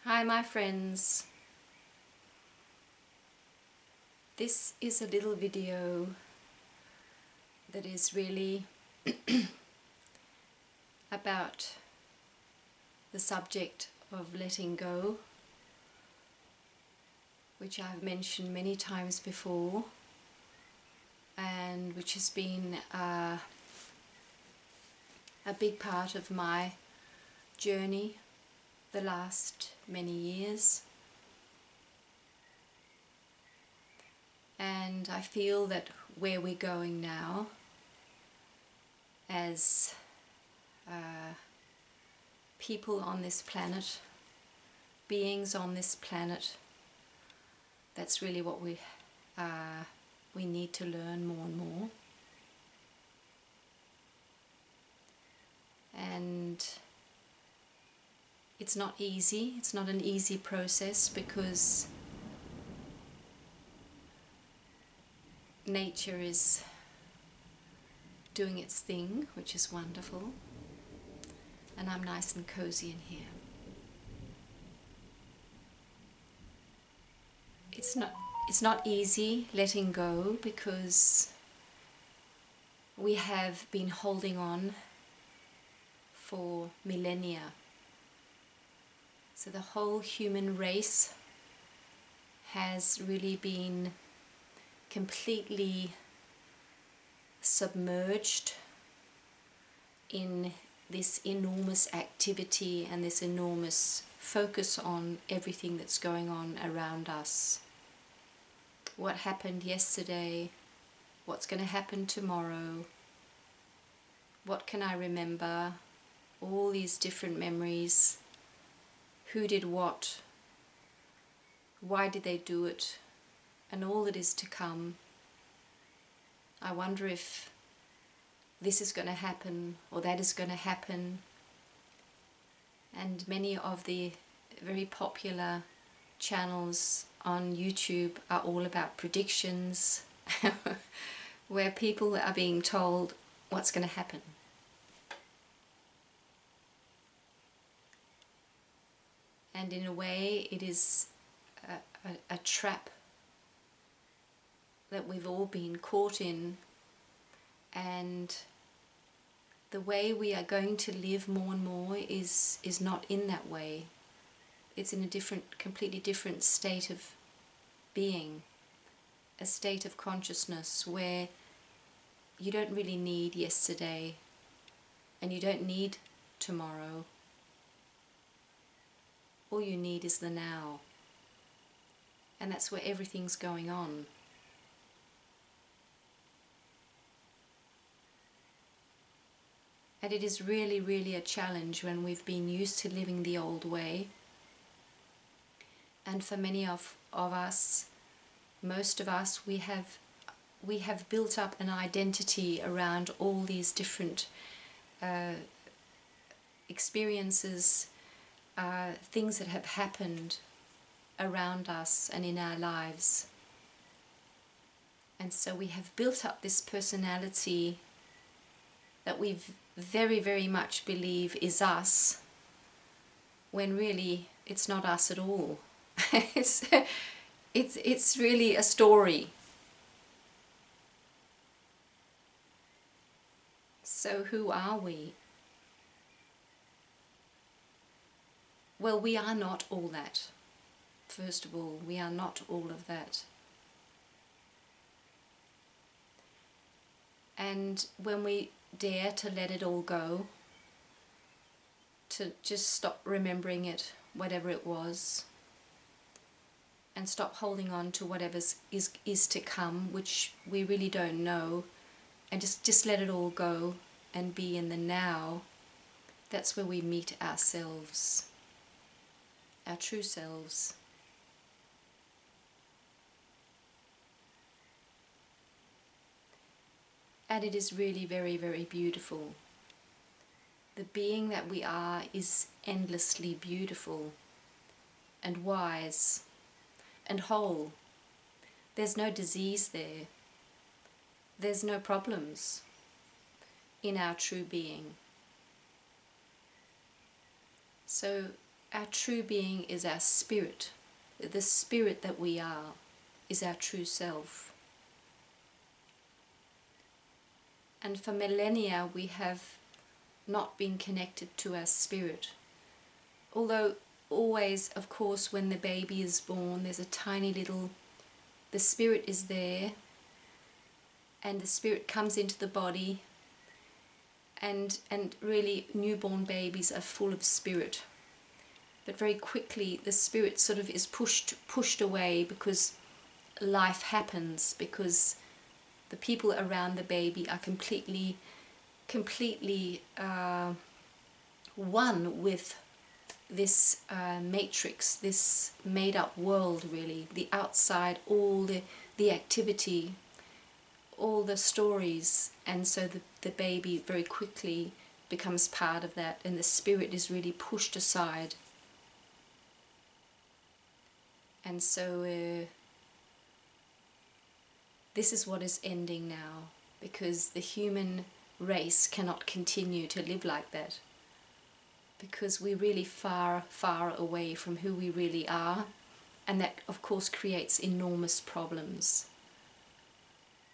Hi my friends, this is a little video that is really about the subject of letting go, which I've mentioned many times before and which has been a big part of my journey the last many years. And I feel that where we're going now as people on this planet, beings on this planet, that's really what we need to learn more and more. And it's not easy, it's not an easy process, because nature is doing its thing, which is wonderful, and I'm nice and cozy in here. It's not easy letting go, because we have been holding on for millennia. So the whole human race has really been completely submerged in this enormous activity and this enormous focus on everything that's going on around us. What happened yesterday? What's going to happen tomorrow? What can I remember? All these different memories. Who did what? Why did they do it? And all that is to come. I wonder if this is going to happen or that is going to happen. And many of the very popular channels on YouTube are all about predictions, where people are being told what's going to happen. And in a way it is a trap that we've all been caught in, and the way we are going to live more and more is not in that way. It's in a completely different state of being, a state of consciousness where you don't really need yesterday and you don't need tomorrow. All you need is the now, and that's where everything's going on. And it is really, really a challenge when we've been used to living the old way. And for many of us, most of us, we have built up an identity around all these different experiences, things that have happened around us and in our lives. And so we have built up this personality that we very, very much believe is us, when really it's not us at all. It's really a story. So who are we? Well, we are not all that. First of all, we are not all of that. And when we dare to let it all go, to just stop remembering it, whatever it was, and stop holding on to whatever is to come, which we really don't know, and just let it all go and be in the now, that's where we meet ourselves, our true selves. And it is really very, very beautiful. The being that we are is endlessly beautiful and wise and whole. There's no disease there. There's no problems in our true being. So Our true being is our spirit. The spirit that we are is our true self. And for millennia we have not been connected to our spirit. Although always, of course, when the baby is born, there's a tiny little, the spirit is there, and the spirit comes into the body, and really newborn babies are full of spirit. But very quickly the spirit sort of is pushed away, because life happens, because the people around the baby are completely one with this matrix, this made-up world, really. The outside, all the activity, all the stories, and so the baby very quickly becomes part of that, and the spirit is really pushed aside. And so this is what is ending now, because the human race cannot continue to live like that, because we're really far away from who we really are, and that of course creates enormous problems.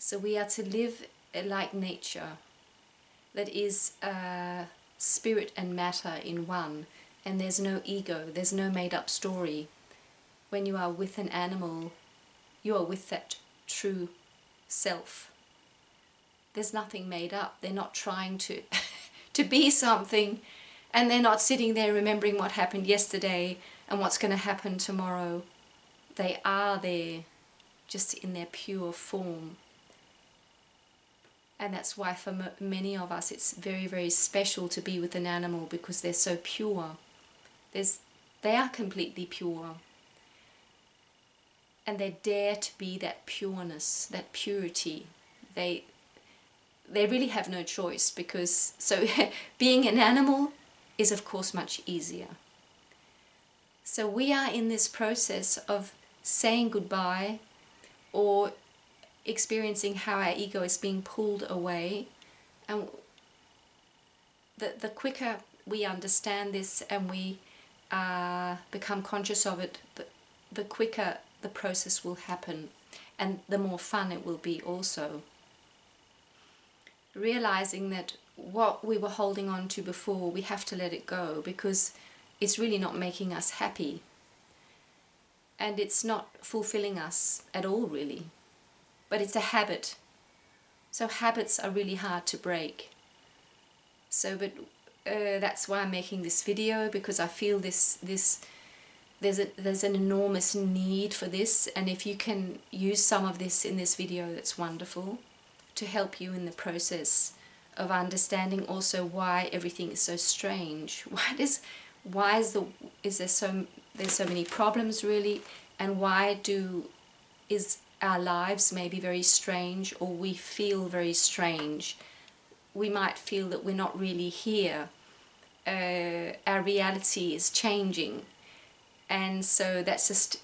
So we are to live like nature, that is spirit and matter in one, and there's no ego, there's no made-up story. When you are with an animal, you are with that true self. There's nothing made up. They're not trying to to be something, and they're not sitting there remembering what happened yesterday and what's going to happen tomorrow. They are there, just in their pure form. And that's why for many of us it's very, very special to be with an animal, because they're so pure. They are completely pure. And they dare to be that pureness, that purity. They really have no choice, because so being an animal is of course much easier. So we are in this process of saying goodbye, or experiencing how our ego is being pulled away. And the quicker we understand this and we become conscious of it, the quicker the process will happen, and the more fun it will be also. Realizing that what we were holding on to before, we have to let it go, because it's really not making us happy, and it's not fulfilling us at all, really. But it's a habit. So habits are really hard to break. So, but that's why I'm making this video, because I feel there's an enormous need for this, and if you can use some of this in this video, that's wonderful, to help you in the process of understanding also why everything is so strange. There's so many problems, really, and why is our lives maybe very strange, or we feel very strange. We might feel that we're not really here. Our reality is changing. And so that's just,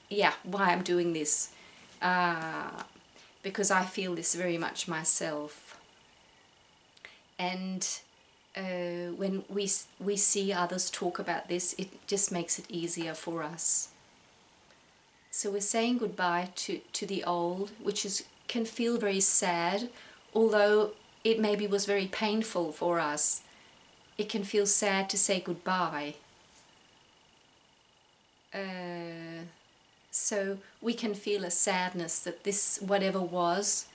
yeah, why I'm doing this. Because I feel this very much myself. And when we see others talk about this, it just makes it easier for us. So we're saying goodbye to the old, which can feel very sad, although it maybe was very painful for us. It can feel sad to say goodbye. So we can feel a sadness that this, whatever was,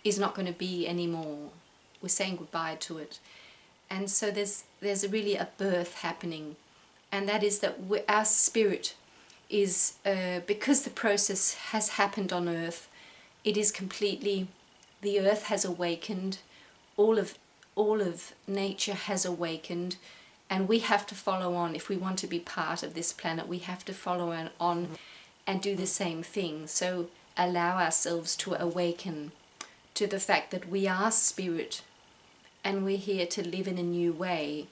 is not going to be anymore. We're saying goodbye to it. And so there's really a birth happening, and that is that our spirit is, because the process has happened on earth, it is completely, the earth has awakened, all of nature has awakened, and we have to follow on. If we want to be part of this planet, we have to follow on and do the same thing. So allow ourselves to awaken to the fact that we are spirit, and we're here to live in a new way,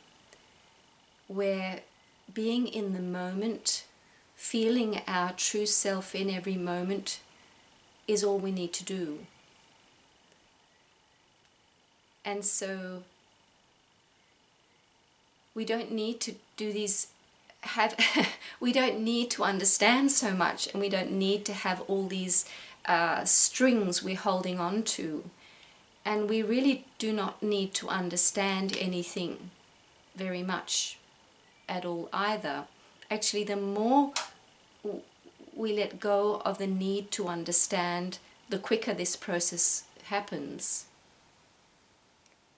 where being in the moment, feeling our true self in every moment, is all we need to do. And so we don't need to do these have we don't need to understand so much, and we don't need to have all these strings we're holding on to, and we really do not need to understand anything very much at all either. Actually, the more we let go of the need to understand, the quicker this process happens,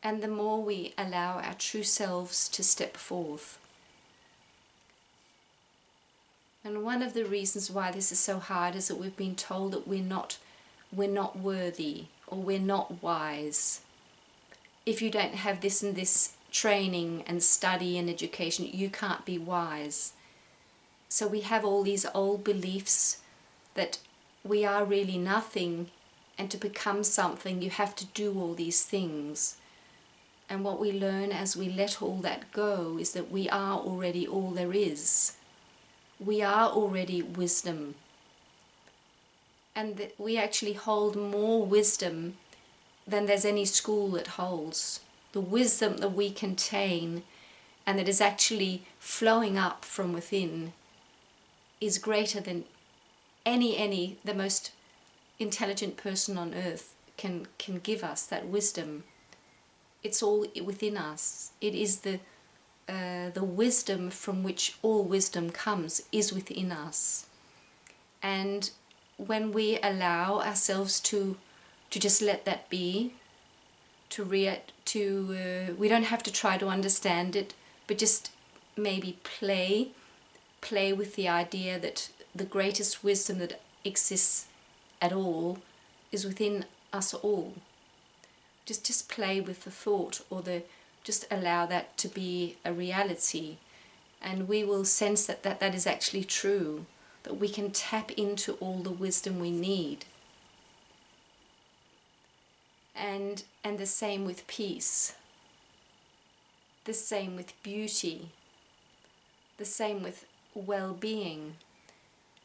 and the more we allow our true selves to step forth. And one of the reasons why this is so hard is that we've been told that we're not worthy, or we're not wise. If you don't have this and this training and study and education, you can't be wise. So we have all these old beliefs that we are really nothing, and to become something you have to do all these things. And what we learn as we let all that go is that we are already all there is. We are already wisdom, and that we actually hold more wisdom than there's any school that holds. The wisdom that we contain and that is actually flowing up from within is greater than the most intelligent person on earth can give us. That wisdom, it's all within us. It is the wisdom from which all wisdom comes is within us. And when we allow ourselves to just let that be, we don't have to try to understand it, but just maybe play with the idea that the greatest wisdom that exists at all is within us all. Just play with the thought, or just allow that to be a reality, and we will sense that is actually true, that we can tap into all the wisdom we need. And the same with peace, the same with beauty, the same with well-being,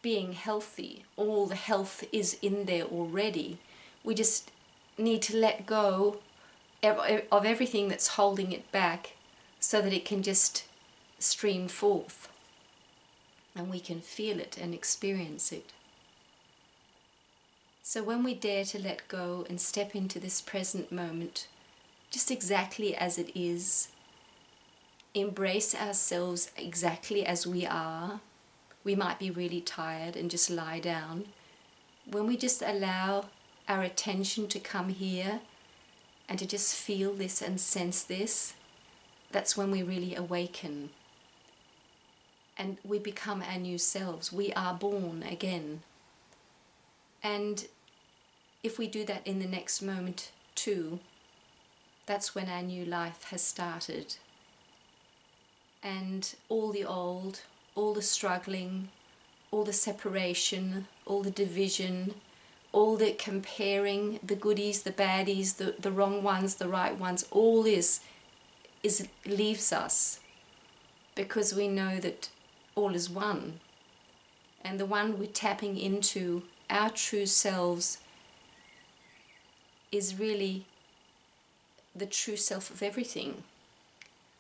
being healthy. All the health is in there already. We just need to let go of everything that's holding it back, so that it can just stream forth and we can feel it and experience it. So when we dare to let go and step into this present moment, just exactly as it is, embrace ourselves exactly as we are. We might be really tired and just lie down. When we just allow our attention to come here and to just feel this and sense this, that's when we really awaken and we become our new selves. We are born again. And if we do that in the next moment too, that's when our new life has started. And all the old, all the struggling, all the separation, all the division, all the comparing, the goodies, the baddies, the wrong ones, the right ones, all this leaves us, because we know that all is one. And the one we're tapping into, our true selves, is really the true self of everything.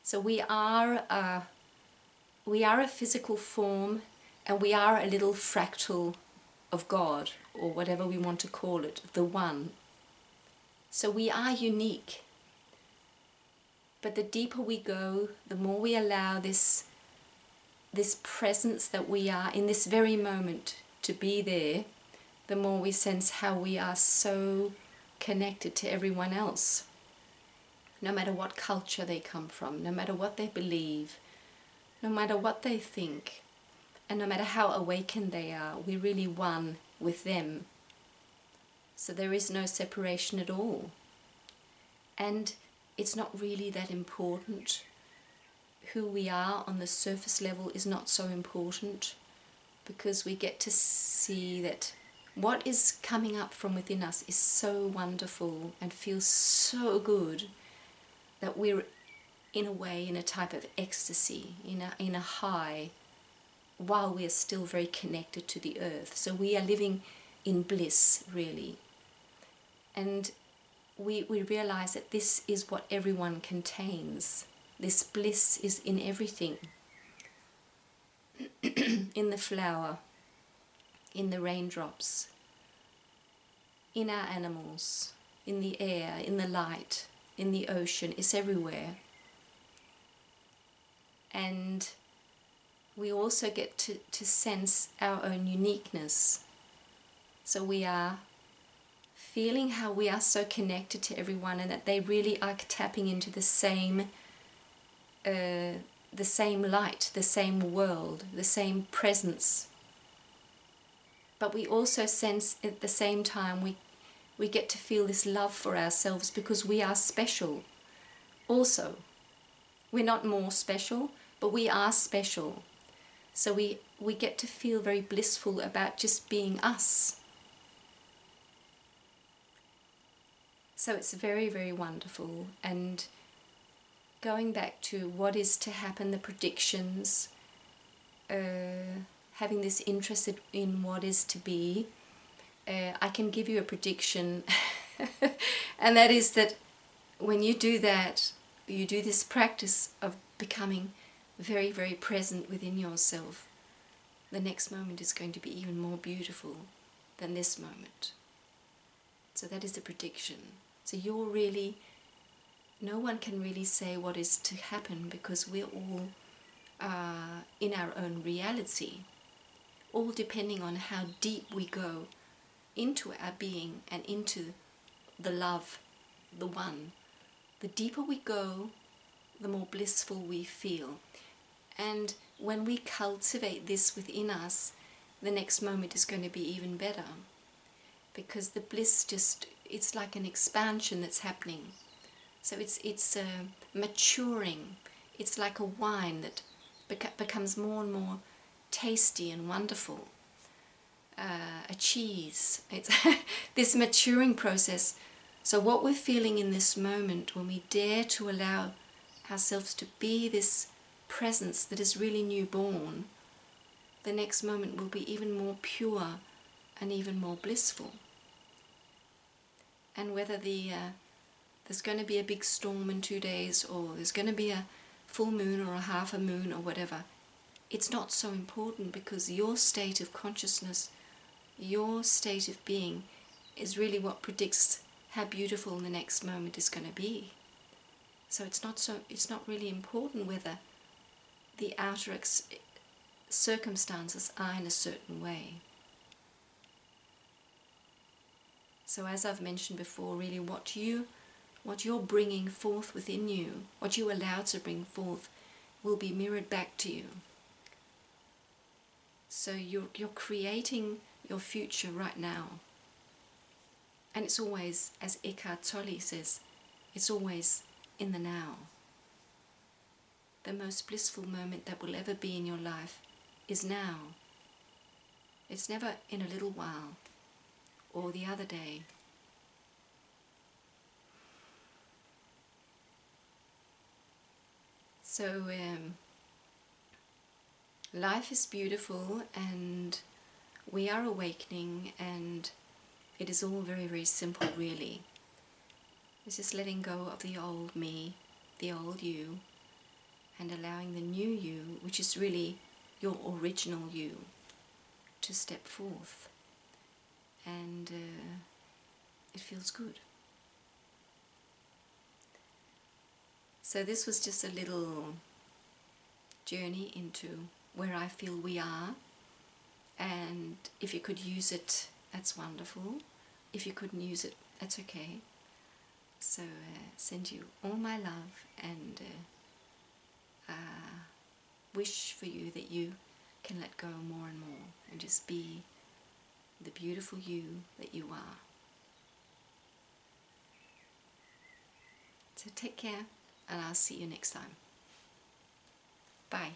So we are a physical form, and we are a little fractal of God, or whatever we want to call it, the one. So we are unique. But the deeper we go, the more we allow this presence that we are in this very moment to be there, the more we sense how we are so connected to everyone else. No matter what culture they come from, no matter what they believe, no matter what they think, and no matter how awakened they are, we're really one with them. So there is no separation at all. And it's not really that important. Who we are on the surface level is not so important, because we get to see that what is coming up from within us is so wonderful and feels so good, that we're in a way in a type of ecstasy, in a high, while we are still very connected to the earth. So we are living in bliss, really. And we realize that this is what everyone contains. This bliss is in everything. in the flower, in the raindrops, in our animals, in the air, in the light, in the ocean. It's everywhere. And we also get to sense our own uniqueness. So we are feeling how we are so connected to everyone, and that they really are tapping into the same light, the same world, the same presence. But we also sense at the same time we get to feel this love for ourselves, because we are special also. We're not more special, but we are special. So we get to feel very blissful about just being us. So it's very, very wonderful. And going back to what is to happen, the predictions, having this interest in what is to be, I can give you a prediction. And that is that when you do that, you do this practice of becoming very, very present within yourself, the next moment is going to be even more beautiful than this moment. So that is the prediction. So you're really, no one can really say what is to happen, because we're all in our own reality, all depending on how deep we go into our being and into the love, the one. The deeper we go, the more blissful we feel. And when we cultivate this within us, the next moment is going to be even better, because the bliss it's like an expansion that's happening. So it's maturing. It's like a wine that becomes more and more tasty and wonderful. A cheese. It's this maturing process. So what we're feeling in this moment, when we dare to allow ourselves to be this presence that is really newborn, the next moment will be even more pure and even more blissful. And whether there's going to be a big storm in 2 days, or there's going to be a full moon or a half a moon or whatever, it's not so important, because your state of consciousness, your state of being, is really what predicts how beautiful the next moment is going to be. So it's not really important whether the outer circumstances are in a certain way. So as I've mentioned before, really what you're bringing forth within you, what you allow to bring forth, will be mirrored back to you. So you're creating your future right now. And it's always, as Eckhart Tolle says, it's always in the now. The most blissful moment that will ever be in your life is now. It's never in a little while or the other day. So life is beautiful, and we are awakening, and it is all very, very simple, really. It's just letting go of the old me, the old you, and allowing the new you, which is really your original you, to step forth. And it feels good. So this was just a little journey into where I feel we are, and if you could use it, that's wonderful. If you couldn't use it, that's okay. So send you all my love, and wish for you that you can let go more and more and just be the beautiful you that you are. So take care, and I'll see you next time. Bye.